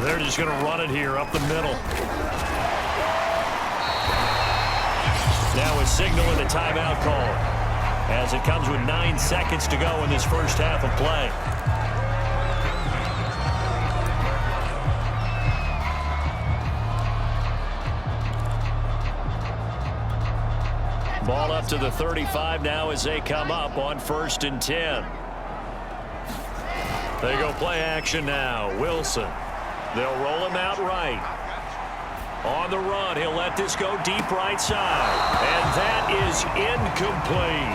They're just going to run it here up the middle. Now a signal and a timeout call as it comes with 9 seconds to go in this first half of play. Ball up to the 35 now as they come up on 1st and 10. They go play action now. Wilson. They'll roll him out right. On the run, he'll let this go deep right side. And that is incomplete.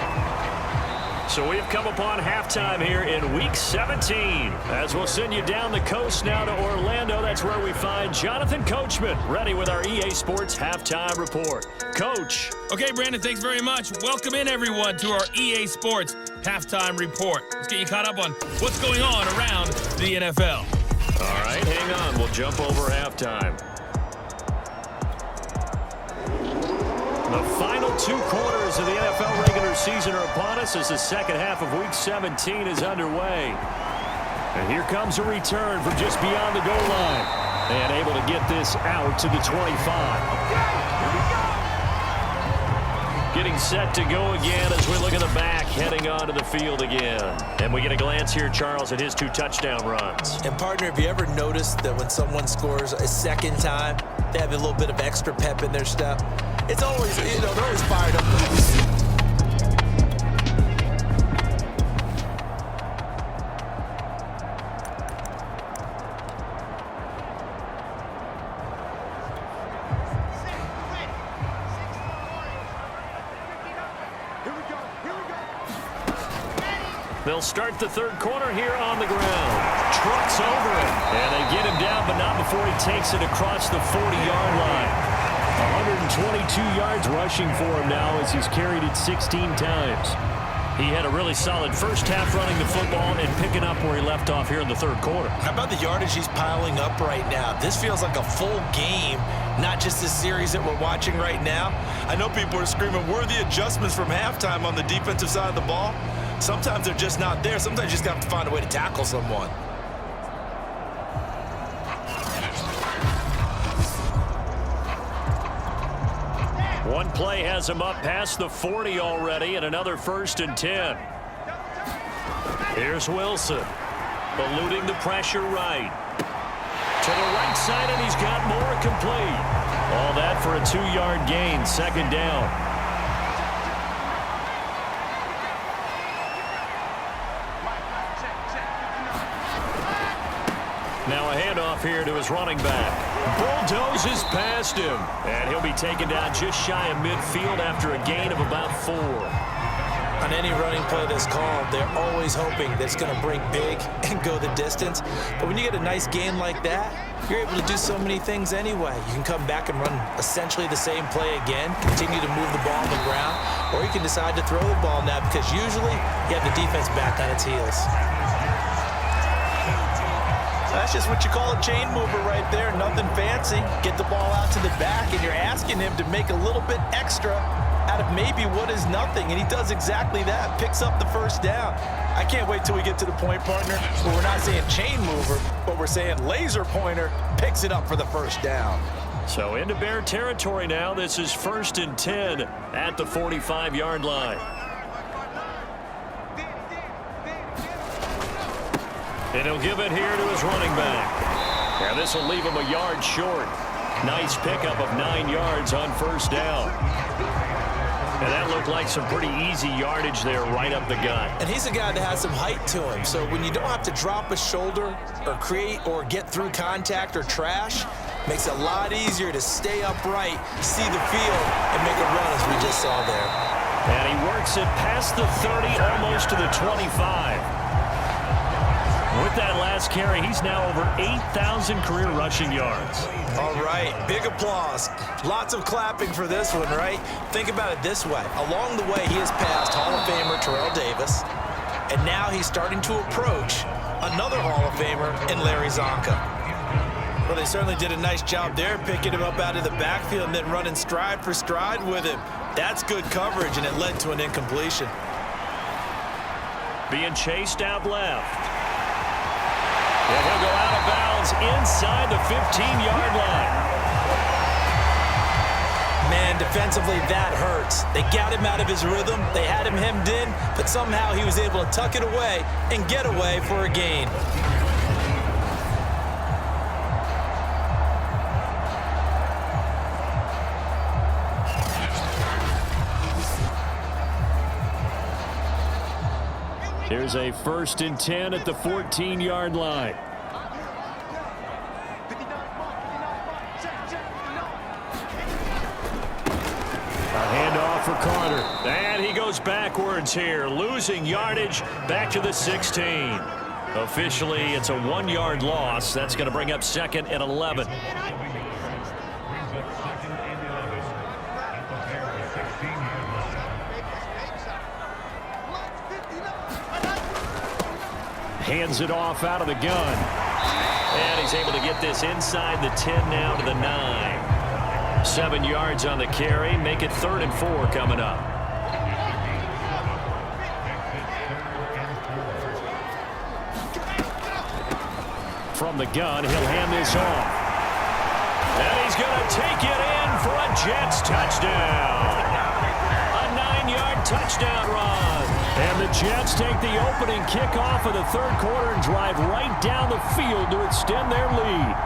So we've come upon halftime here in Week 17. As we'll send you down the coast now to Orlando. That's where we find Jonathan Coachman ready with our EA Sports Halftime Report. Coach. Okay, Brandon, thanks very much. Welcome in, everyone, to our EA Sports Halftime Report. Let's get you caught up on what's going on around the NFL. All right, hang on. We'll jump over halftime. The final 2 quarters of the NFL regular season are upon us as the second half of Week 17 is underway. And here comes a return from just beyond the goal line. And able to get this out to the 25. Getting set to go again as we look at the back, heading onto the field again. And we get a glance here, Charles, at his 2 touchdown runs. And, partner, have you ever noticed that when someone scores a second time, they have a little bit of extra pep in their step? It's always, they're always fired up. They'll start the third quarter here on the ground. Trucks over it. And they get him down, but not before he takes it across the 40-yard line. 122 yards rushing for him now as he's carried it 16 times. He had a really solid first half running the football and picking up where he left off here in the third quarter. How about the yardage he's piling up right now? This feels like a full game, not just this series that we're watching right now. I know people are screaming, where are the adjustments from halftime on the defensive side of the ball? Sometimes they're just not there. Sometimes you just have to find a way to tackle someone. One play has him up past the 40 already, and another 1st and 10. Here's Wilson, eluding the pressure right. To the right side, and he's got more complete. All that for a 2-yard gain, 2nd down. Now a handoff here to his running back. Bulldozes past him. And he'll be taken down just shy of midfield after a gain of about 4. On any running play that's called, they're always hoping that it's going to break big and go the distance. But when you get a nice gain like that, you're able to do so many things anyway. You can come back and run essentially the same play again, continue to move the ball on the ground, or you can decide to throw the ball now because usually you have the defense back on its heels. That's just what you call a chain mover right there. Nothing fancy. Get the ball out to the back, and you're asking him to make a little bit extra out of maybe what is nothing, and he does exactly that. Picks up the first down. I can't wait till we get to the point, partner, where we're not saying chain mover, but we're saying laser pointer picks it up for the first down. So into Bear territory now. This is 1st and 10 at the 45-yard line. And he'll give it here to his running back. Now this will leave him a yard short. Nice pickup of 9 yards on 1st down. And that looked like some pretty easy yardage there right up the gut. And he's a guy that has some height to him. So when you don't have to drop a shoulder or create or get through contact or trash, makes it a lot easier to stay upright, see the field, and make a run as we just saw there. And he works it past the 30, almost to the 25. With that last carry, he's now over 8,000 career rushing yards. All right, big applause. Lots of clapping for this one, right? Think about it this way. Along the way, he has passed Hall of Famer Terrell Davis, and now he's starting to approach another Hall of Famer in Larry Zonka. Well, they certainly did a nice job there, picking him up out of the backfield and then running stride for stride with him. That's good coverage, and it led to an incompletion. Being chased out left. And he'll go out of bounds is inside the 15-yard line. Man, defensively, that hurts. They got him out of his rhythm. They had him hemmed in, but somehow he was able to tuck it away and get away for a gain. Here's a 1st and 10 at the 14-yard line. A handoff for Carter. And he goes backwards here, losing yardage back to the 16. Officially, it's a 1-yard loss. That's going to bring up 2nd and 11. Hands it off out of the gun. And he's able to get this inside the 10 now to the 9. 7 yards on the carry. Make it 3rd and 4 coming up. From the gun, he'll hand this off. And he's going to take it in for a Jets touchdown. A 9-yard touchdown run. And the Jets take the opening kickoff of the 3rd quarter and drive right down the field to extend their lead.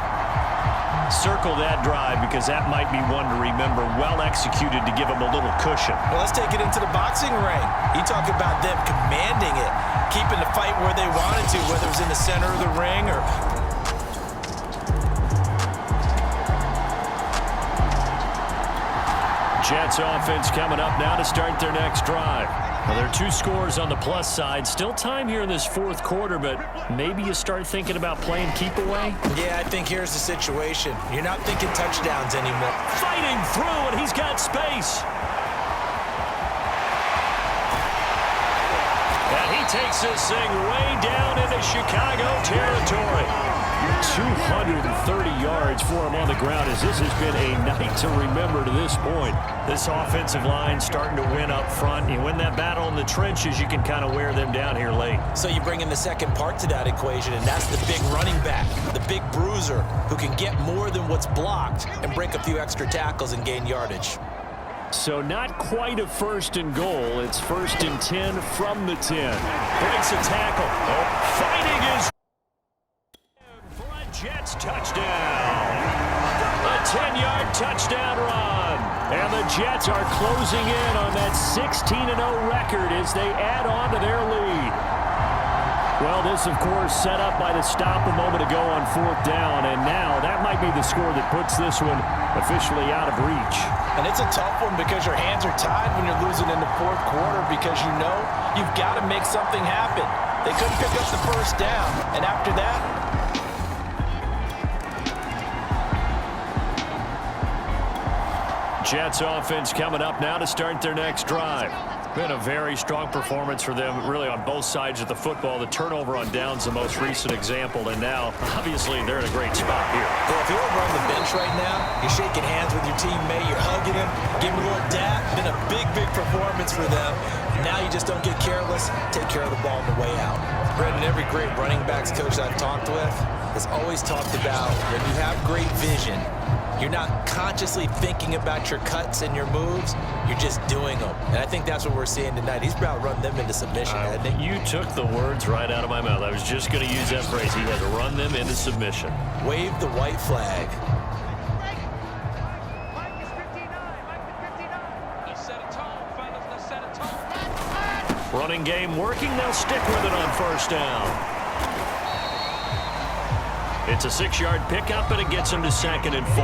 Circle that drive because that might be one to remember. Well executed to give them a little cushion. Well, let's take it into the boxing ring. You talk about them commanding it, keeping the fight where they wanted to, whether it was in the center of the ring or... Jets offense coming up now to start their next drive. Well, there are 2 scores on the plus side. Still time here in this 4th quarter, but maybe you start thinking about playing keep away? Yeah, I think here's the situation. You're not thinking touchdowns anymore. Fighting through, and he's got space. And he takes this thing way down into Chicago territory. 230 yards for him on the ground as this has been a night to remember to this point. This offensive line starting to win up front. You win that battle in the trenches, you can kind of wear them down here late. So you bring in the second part to that equation, and that's the big running back, the big bruiser, who can get more than what's blocked and break a few extra tackles and gain yardage. So not quite a 1st and goal. It's 1st and 10 from the 10. Breaks a tackle. Oh, fighting is... Jets touchdown. A 10-yard touchdown run. And the Jets are closing in on that 16-0 record as they add on to their lead. Well, this, of course, set up by the stop a moment ago on 4th down. And now that might be the score that puts this one officially out of reach. And it's a tough one because your hands are tied when you're losing in the 4th quarter because you know you've got to make something happen. They couldn't pick up the 1st down. And after that... Jets offense coming up now to start their next drive. Been a very strong performance for them, really on both sides of the football. The turnover on downs the most recent example, and now, obviously, they're in a great spot here. Well, if you're over on the bench right now, you're shaking hands with your teammate, you're hugging him, giving him a little dap. Been a big, big performance for them. Now you just don't get careless. Take care of the ball on the way out. Brendan, every great running backs coach I've talked with has always talked about when you have great vision, you're not consciously thinking about your cuts and your moves. You're just doing them. And I think that's what we're seeing tonight. He's about run them into submission, hasn't he? You took the words right out of my mouth. I was just going to use that phrase. He has run them into submission. Wave the white flag. Running game working. They'll stick with it on 1st down. It's a 6-yard pickup, and it gets him to 2nd and 4.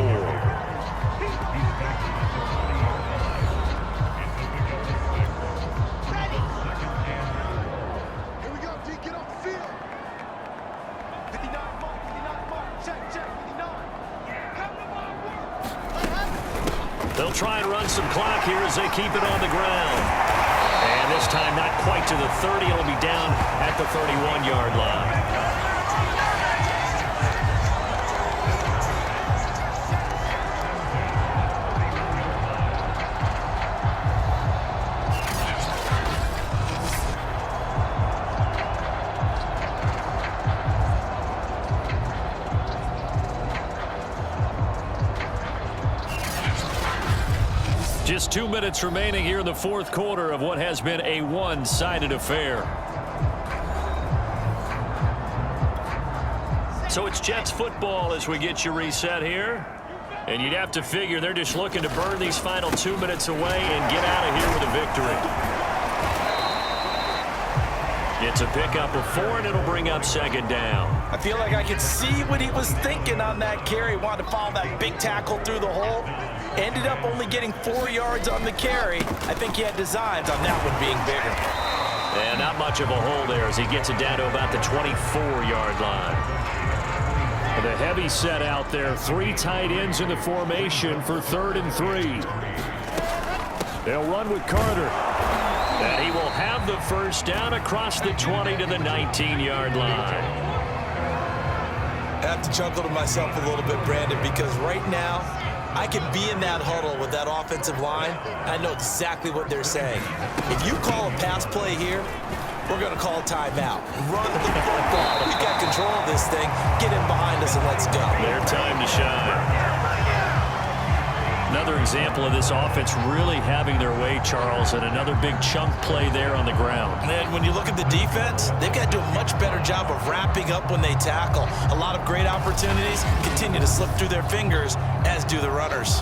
They'll try and run some clock here as they keep it on the ground. And this time not quite to the 30. It'll be down at the 31-yard line. Just 2 minutes remaining here in the fourth quarter of what has been a one-sided affair. So it's Jets football as we get you reset here. And you'd have to figure they're just looking to burn these final 2 minutes away and get out of here with a victory. It's a pickup of 4, and it'll bring up second down. I feel like I could see what he was thinking on that carry. Wanted to follow that big tackle through the hole. Ended up only getting 4 yards on the carry. I think he had designs on that one being bigger. And not much of a hole there as he gets it down to about the 24-yard line. The heavy set out there. 3 tight ends in the formation for 3rd and 3. They'll run with Carter. And he will have the first down across the 20 to the 19-yard line. I have to chuckle to myself a little bit, Brandon, because right now I can be in that huddle with that offensive line. I know exactly what they're saying. If you call a pass play here, we're going to call timeout. Run the football. We got control of this thing. Get in behind us and let's go. Their time to shine. Another example of this offense really having their way, Charles, and another big chunk play there on the ground. And when you look at the defense, they've got to do a much better job of wrapping up when they tackle. A lot of great opportunities continue to slip through their fingers, as do the runners.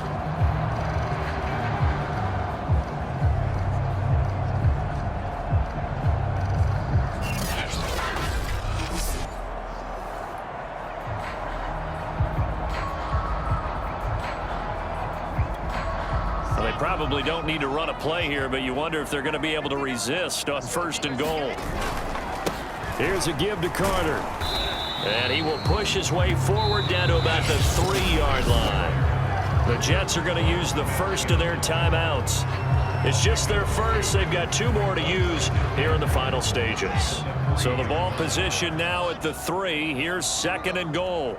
Probably don't need to run a play here, but you wonder if they're going to be able to resist on 1st and goal. Here's a give to Carter. And he will push his way forward down to about the 3-yard line. The Jets are going to use the first of their timeouts. It's just their first. They've got 2 more to use here in the final stages. So the ball position now at the 3. Here's 2nd and goal.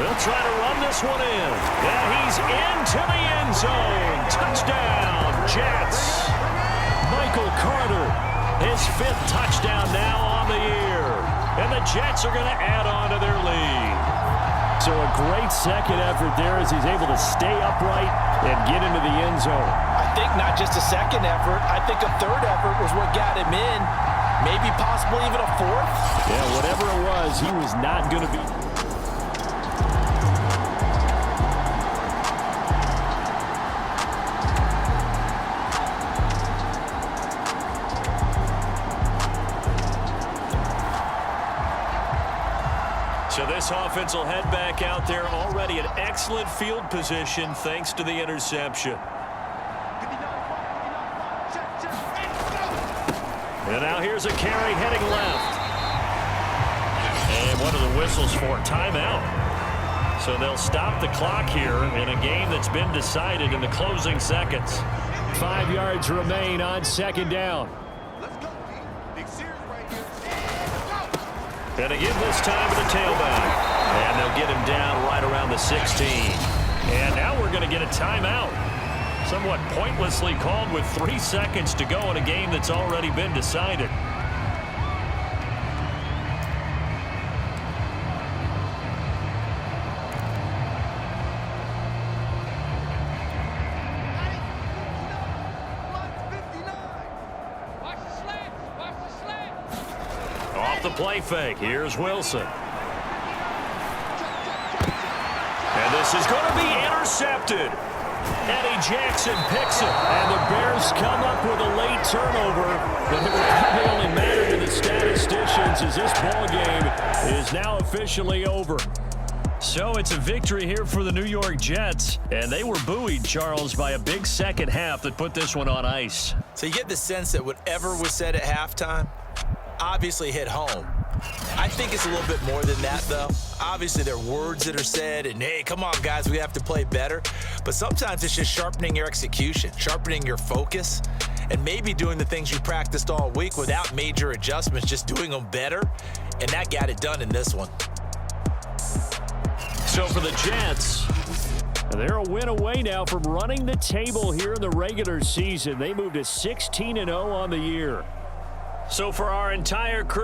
They'll try to run this one in. And he's into the end zone. Touchdown, Jets. Michael Carter, his 5th touchdown now on the year. And the Jets are going to add on to their lead. So a great second effort there as he's able to stay upright and get into the end zone. I think not just a second effort. I think a 3rd effort was what got him in. Maybe possibly even a 4th. Yeah, whatever it was, he was not going to be. So this offense will head back out there, already an excellent field position thanks to the interception. And now here's a carry heading left. And what are the whistles for? Timeout. So they'll stop the clock here in a game that's been decided in the closing seconds. 5 yards remain on 2nd down. And to give this time to the tailback. And they'll get him down right around the 16. And now we're going to get a timeout. Somewhat pointlessly called with 3 seconds to go in a game that's already been decided. Off the play fake. Here's Wilson. And this is going to be intercepted. Eddie Jackson picks it. And the Bears come up with a late turnover. But it will probably only matter to the statisticians as this ball game is now officially over. So it's a victory here for the New York Jets. And they were buoyed, Charles, by a big second half that put this one on ice. So you get the sense that whatever was said at halftime obviously hit home. I think it's a little bit more than that, though. Obviously, there are words that are said, and hey, come on, guys, we have to play better. But sometimes it's just sharpening your execution, sharpening your focus, and maybe doing the things you practiced all week without major adjustments, just doing them better. And that got it done in this one. So for the Jets, they're a win away now from running the table here in the regular season. They moved to 16-0 on the year. So for our entire crew,